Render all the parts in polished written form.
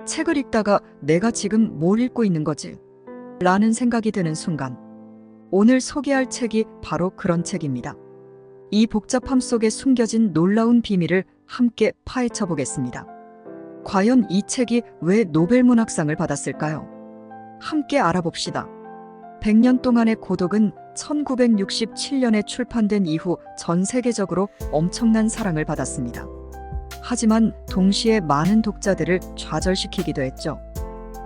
책을 읽다가 내가 지금 뭘 읽고 있는 거지? 라는 생각이 드는 순간, 오늘 소개할 책이 바로 그런 책입니다. 이 복잡함 속에 숨겨진 놀라운 비밀을 함께 파헤쳐 보겠습니다. 과연 이 책이 왜 노벨문학상을 받았을까요? 함께 알아봅시다. 100년 동안의 고독은 1967년에 출판된 이후 전 세계적으로 엄청난 사랑을 받았습니다. 하지만 동시에 많은 독자들을 좌절시키기도 했죠.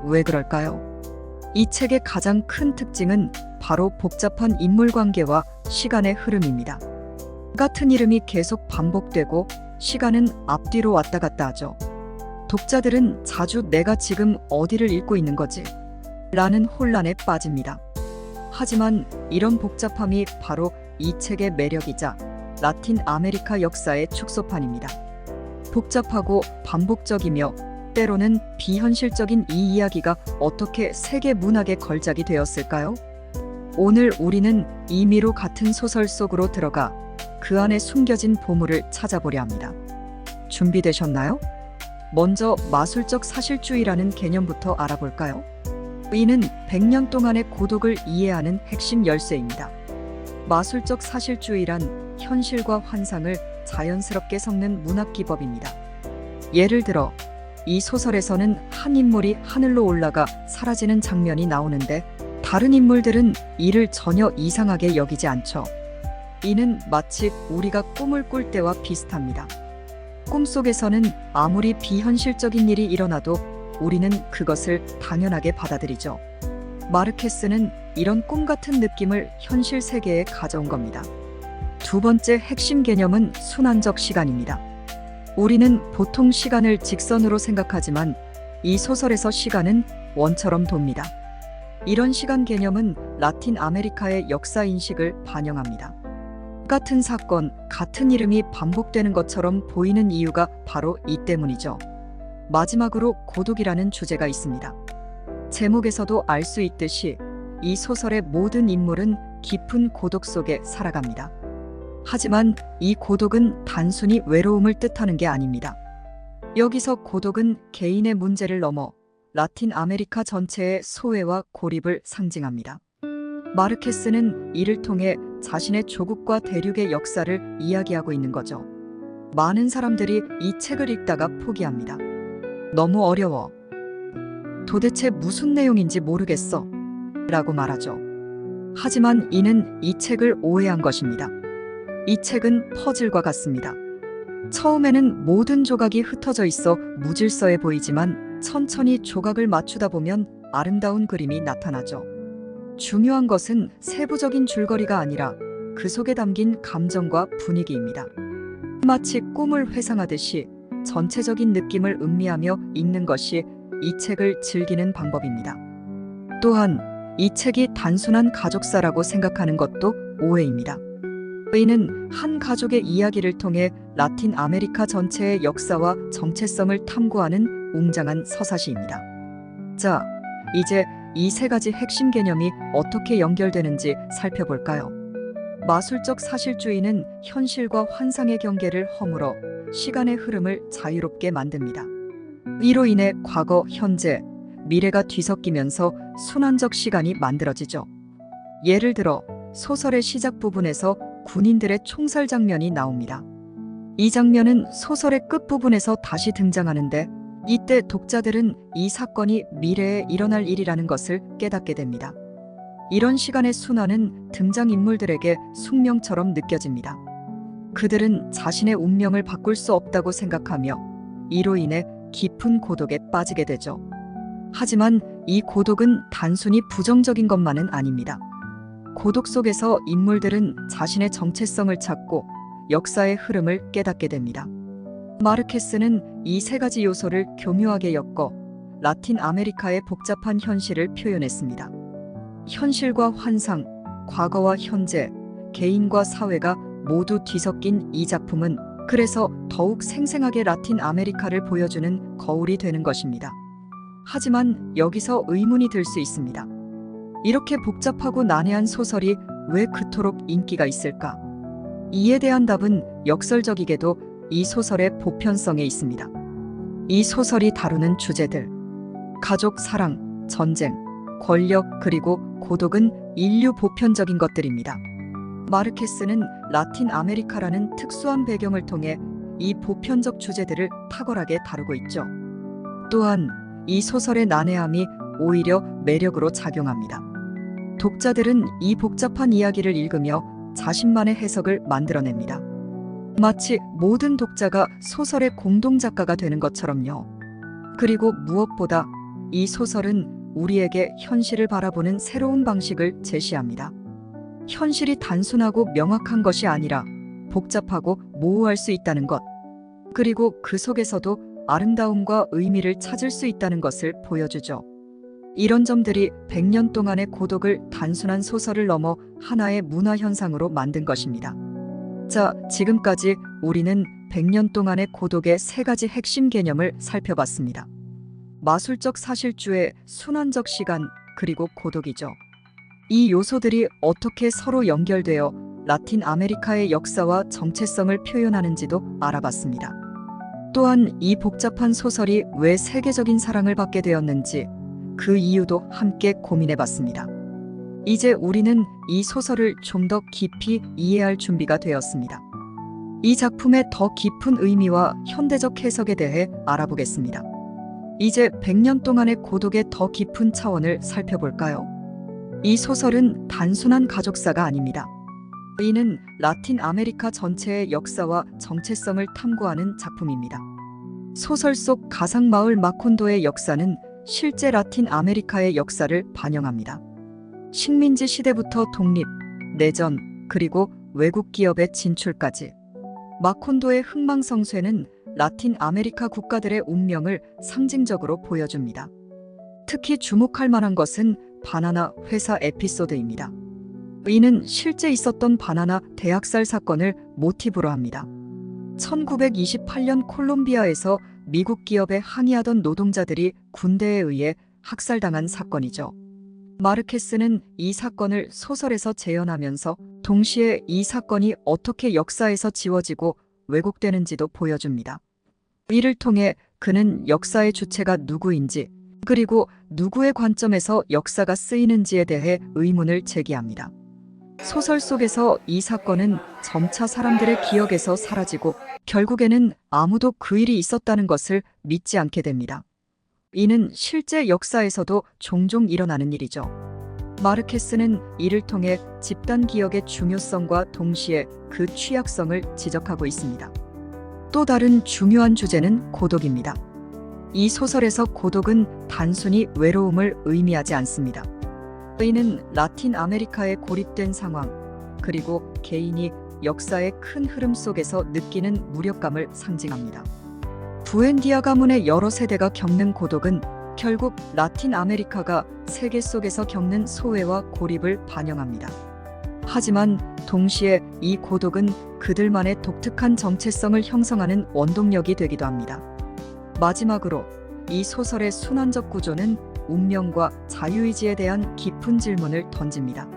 왜 그럴까요? 이 책의 가장 큰 특징은 바로 복잡한 인물 관계와 시간의 흐름입니다. 같은 이름이 계속 반복되고 시간은 앞뒤로 왔다 갔다 하죠. 독자들은 자주 내가 지금 어디를 읽고 있는 거지? 라는 혼란에 빠집니다. 하지만 이런 복잡함이 바로 이 책의 매력이자 라틴 아메리카 역사의 축소판입니다. 복잡하고 반복적이며 때로는 비현실적인 이 이야기가 어떻게 세계 문학의 걸작이 되었을까요? 오늘 우리는 이미로 같은 소설 속으로 들어가 그 안에 숨겨진 보물을 찾아보려 합니다. 준비되셨나요? 먼저 마술적 사실주의라는 개념부터 알아볼까요? 이는 100년 동안의 고독을 이해하는 핵심 열쇠입니다. 마술적 사실주의란 현실과 환상을 자연스럽게 섞는 문학 기법입니다. 예를 들어 이 소설에서는 한 인물이 하늘로 올라가 사라지는 장면이 나오는데 다른 인물들은 이를 전혀 이상하게 여기지 않죠. 이는 마치 우리가 꿈을 꿀 때와 비슷합니다. 꿈속에서는 아무리 비현실적인 일이 일어나도 우리는 그것을 당연하게 받아들이죠. 마르케스는 이런 꿈 같은 느낌을 현실 세계에 가져온 겁니다. 두 번째 핵심 개념은 순환적 시간입니다. 우리는 보통 시간을 직선으로 생각하지만 이 소설에서 시간은 원처럼 돕니다. 이런 시간 개념은 라틴 아메리카의 역사 인식을 반영합니다. 같은 사건, 같은 이름이 반복되는 것처럼 보이는 이유가 바로 이 때문이죠. 마지막으로 고독이라는 주제가 있습니다. 제목에서도 알 수 있듯이 이 소설의 모든 인물은 깊은 고독 속에 살아갑니다. 하지만 이 고독은 단순히 외로움을 뜻하는 게 아닙니다. 여기서 고독은 개인의 문제를 넘어 라틴 아메리카 전체의 소외와 고립을 상징합니다. 마르케스는 이를 통해 자신의 조국과 대륙의 역사를 이야기하고 있는 거죠. 많은 사람들이 이 책을 읽다가 포기합니다. 너무 어려워. 도대체 무슨 내용인지 모르겠어. 라고 말하죠. 하지만 이는 이 책을 오해한 것입니다. 이 책은 퍼즐과 같습니다. 처음에는 모든 조각이 흩어져 있어 무질서해 보이지만 천천히 조각을 맞추다 보면 아름다운 그림이 나타나죠. 중요한 것은 세부적인 줄거리가 아니라 그 속에 담긴 감정과 분위기입니다. 마치 꿈을 회상하듯이 전체적인 느낌을 음미하며 읽는 것이 이 책을 즐기는 방법입니다. 또한 이 책이 단순한 가족사라고 생각하는 것도 오해입니다. 이는 한 가족의 이야기를 통해 라틴 아메리카 전체의 역사와 정체성을 탐구하는 웅장한 서사시입니다. 자, 이제 이 세 가지 핵심 개념이 어떻게 연결되는지 살펴볼까요? 마술적 사실주의는 현실과 환상의 경계를 허물어 시간의 흐름을 자유롭게 만듭니다. 이로 인해 과거, 현재, 미래가 뒤섞이면서 순환적 시간이 만들어지죠. 예를 들어 소설의 시작 부분에서 군인들의 총살 장면이 나옵니다. 이 장면은 소설의 끝부분에서 다시 등장하는데 이때 독자들은 이 사건이 미래에 일어날 일이라는 것을 깨닫게 됩니다. 이런 시간의 순환은 등장인물들에게 숙명처럼 느껴집니다. 그들은 자신의 운명을 바꿀 수 없다고 생각하며 이로 인해 깊은 고독에 빠지게 되죠. 하지만 이 고독은 단순히 부정적인 것만은 아닙니다. 고독 속에서 인물들은 자신의 정체성을 찾고 역사의 흐름을 깨닫게 됩니다. 마르케스는 이 세 가지 요소를 교묘하게 엮어 라틴 아메리카의 복잡한 현실을 표현했습니다. 현실과 환상, 과거와 현재, 개인과 사회가 모두 뒤섞인 이 작품은 그래서 더욱 생생하게 라틴 아메리카를 보여주는 거울이 되는 것입니다. 하지만 여기서 의문이 들 수 있습니다. 이렇게 복잡하고 난해한 소설이 왜 그토록 인기가 있을까? 이에 대한 답은 역설적이게도 이 소설의 보편성에 있습니다. 이 소설이 다루는 주제들, 가족, 사랑, 전쟁, 권력, 그리고 고독은 인류 보편적인 것들입니다. 마르케스는 라틴 아메리카라는 특수한 배경을 통해 이 보편적 주제들을 탁월하게 다루고 있죠. 또한 이 소설의 난해함이 오히려 매력으로 작용합니다. 독자들은 이 복잡한 이야기를 읽으며 자신만의 해석을 만들어냅니다. 마치 모든 독자가 소설의 공동작가가 되는 것처럼요. 그리고 무엇보다 이 소설은 우리에게 현실을 바라보는 새로운 방식을 제시합니다. 현실이 단순하고 명확한 것이 아니라 복잡하고 모호할 수 있다는 것, 그리고 그 속에서도 아름다움과 의미를 찾을 수 있다는 것을 보여주죠. 이런 점들이 100년 동안의 고독을 단순한 소설을 넘어 하나의 문화 현상으로 만든 것입니다. 자, 지금까지 우리는 100년 동안의 고독의 3가지 핵심 개념을 살펴봤습니다. 마술적 사실주의, 순환적 시간, 그리고 고독이죠. 이 요소들이 어떻게 서로 연결되어 라틴 아메리카의 역사와 정체성을 표현하는지도 알아봤습니다. 또한 이 복잡한 소설이 왜 세계적인 사랑을 받게 되었는지 그 이유도 함께 고민해봤습니다. 이제 우리는 이 소설을 좀 더 깊이 이해할 준비가 되었습니다. 이 작품의 더 깊은 의미와 현대적 해석에 대해 알아보겠습니다. 이제 100년 동안의 고독의 더 깊은 차원을 살펴볼까요? 이 소설은 단순한 가족사가 아닙니다. 이는 라틴 아메리카 전체의 역사와 정체성을 탐구하는 작품입니다. 소설 속 가상마을 마콘도의 역사는 실제 라틴 아메리카의 역사를 반영합니다. 식민지 시대부터 독립, 내전, 그리고 외국 기업의 진출까지. 마콘도의 흥망성쇠는 라틴 아메리카 국가들의 운명을 상징적으로 보여줍니다. 특히 주목할 만한 것은 바나나 회사 에피소드입니다. 이는 실제 있었던 바나나 대학살 사건을 모티브로 합니다. 1928년 콜롬비아에서 미국 기업에 항의하던 노동자들이 군대에 의해 학살당한 사건이죠. 마르케스는 이 사건을 소설에서 재현하면서 동시에 이 사건이 어떻게 역사에서 지워지고 왜곡되는지도 보여줍니다. 이를 통해 그는 역사의 주체가 누구인지, 그리고 누구의 관점에서 역사가 쓰이는지에 대해 의문을 제기합니다. 소설 속에서 이 사건은 점차 사람들의 기억에서 사라지고 결국에는 아무도 그 일이 있었다는 것을 믿지 않게 됩니다. 이는 실제 역사에서도 종종 일어나는 일이죠. 마르케스는 이를 통해 집단 기억의 중요성과 동시에 그 취약성을 지적하고 있습니다. 또 다른 중요한 주제는 고독입니다. 이 소설에서 고독은 단순히 외로움을 의미하지 않습니다. 이는 라틴 아메리카의 고립된 상황, 그리고 개인이 역사의 큰 흐름 속에서 느끼는 무력감을 상징합니다. 부엔디아 가문의 여러 세대가 겪는 고독은 결국 라틴 아메리카가 세계 속에서 겪는 소외와 고립을 반영합니다. 하지만 동시에 이 고독은 그들만의 독특한 정체성을 형성하는 원동력이 되기도 합니다. 마지막으로 이 소설의 순환적 구조는 운명과 자유의지에 대한 깊은 질문을 던집니다.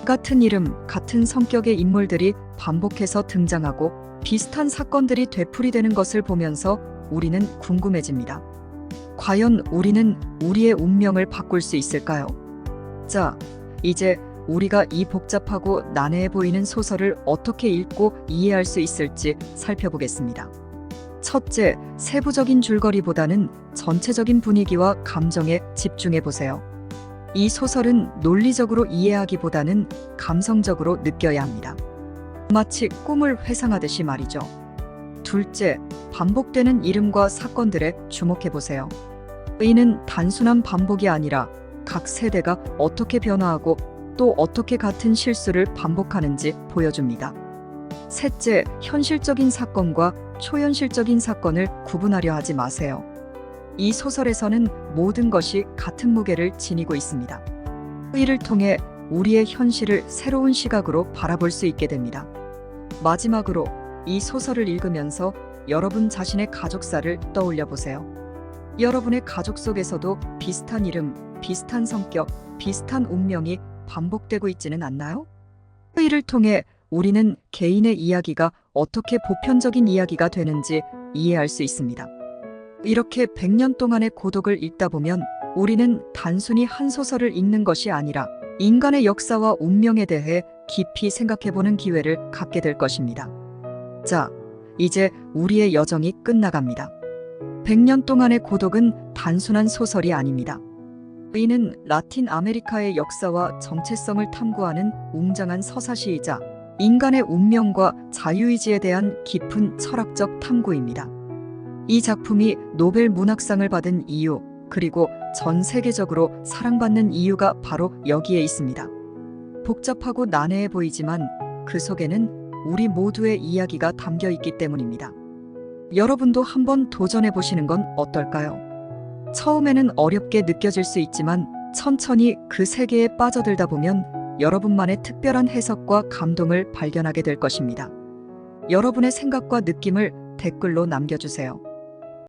같은 이름, 같은 성격의 인물들이 반복해서 등장하고 비슷한 사건들이 되풀이되는 것을 보면서 우리는 궁금해집니다. 과연 우리는 우리의 운명을 바꿀 수 있을까요? 자, 이제 우리가 이 복잡하고 난해해 보이는 소설을 어떻게 읽고 이해할 수 있을지 살펴보겠습니다. 첫째, 세부적인 줄거리보다는 전체적인 분위기와 감정에 집중해 보세요. 이 소설은 논리적으로 이해하기보다는 감성적으로 느껴야 합니다. 마치 꿈을 회상하듯이 말이죠. 둘째, 반복되는 이름과 사건들에 주목해 보세요. 이는 단순한 반복이 아니라 각 세대가 어떻게 변화하고 또 어떻게 같은 실수를 반복하는지 보여줍니다. 셋째, 현실적인 사건과 초현실적인 사건을 구분하려 하지 마세요. 이 소설에서는 모든 것이 같은 무게를 지니고 있습니다. 이를 통해 우리의 현실을 새로운 시각으로 바라볼 수 있게 됩니다. 마지막으로 이 소설을 읽으면서 여러분 자신의 가족사를 떠올려 보세요. 여러분의 가족 속에서도 비슷한 이름, 비슷한 성격, 비슷한 운명이 반복되고 있지는 않나요? 이를 통해 우리는 개인의 이야기가 어떻게 보편적인 이야기가 되는지 이해할 수 있습니다. 이렇게 100년 동안의 고독을 읽다 보면 우리는 단순히 한 소설을 읽는 것이 아니라 인간의 역사와 운명에 대해 깊이 생각해보는 기회를 갖게 될 것입니다. 자, 이제 우리의 여정이 끝나갑니다. 100년 동안의 고독은 단순한 소설이 아닙니다. 이는 라틴 아메리카의 역사와 정체성을 탐구하는 웅장한 서사시이자 인간의 운명과 자유의지에 대한 깊은 철학적 탐구입니다. 이 작품이 노벨 문학상을 받은 이유, 그리고 전 세계적으로 사랑받는 이유가 바로 여기에 있습니다. 복잡하고 난해해 보이지만 그 속에는 우리 모두의 이야기가 담겨 있기 때문입니다. 여러분도 한번 도전해 보시는 건 어떨까요? 처음에는 어렵게 느껴질 수 있지만 천천히 그 세계에 빠져들다 보면 여러분만의 특별한 해석과 감동을 발견하게 될 것입니다. 여러분의 생각과 느낌을 댓글로 남겨주세요.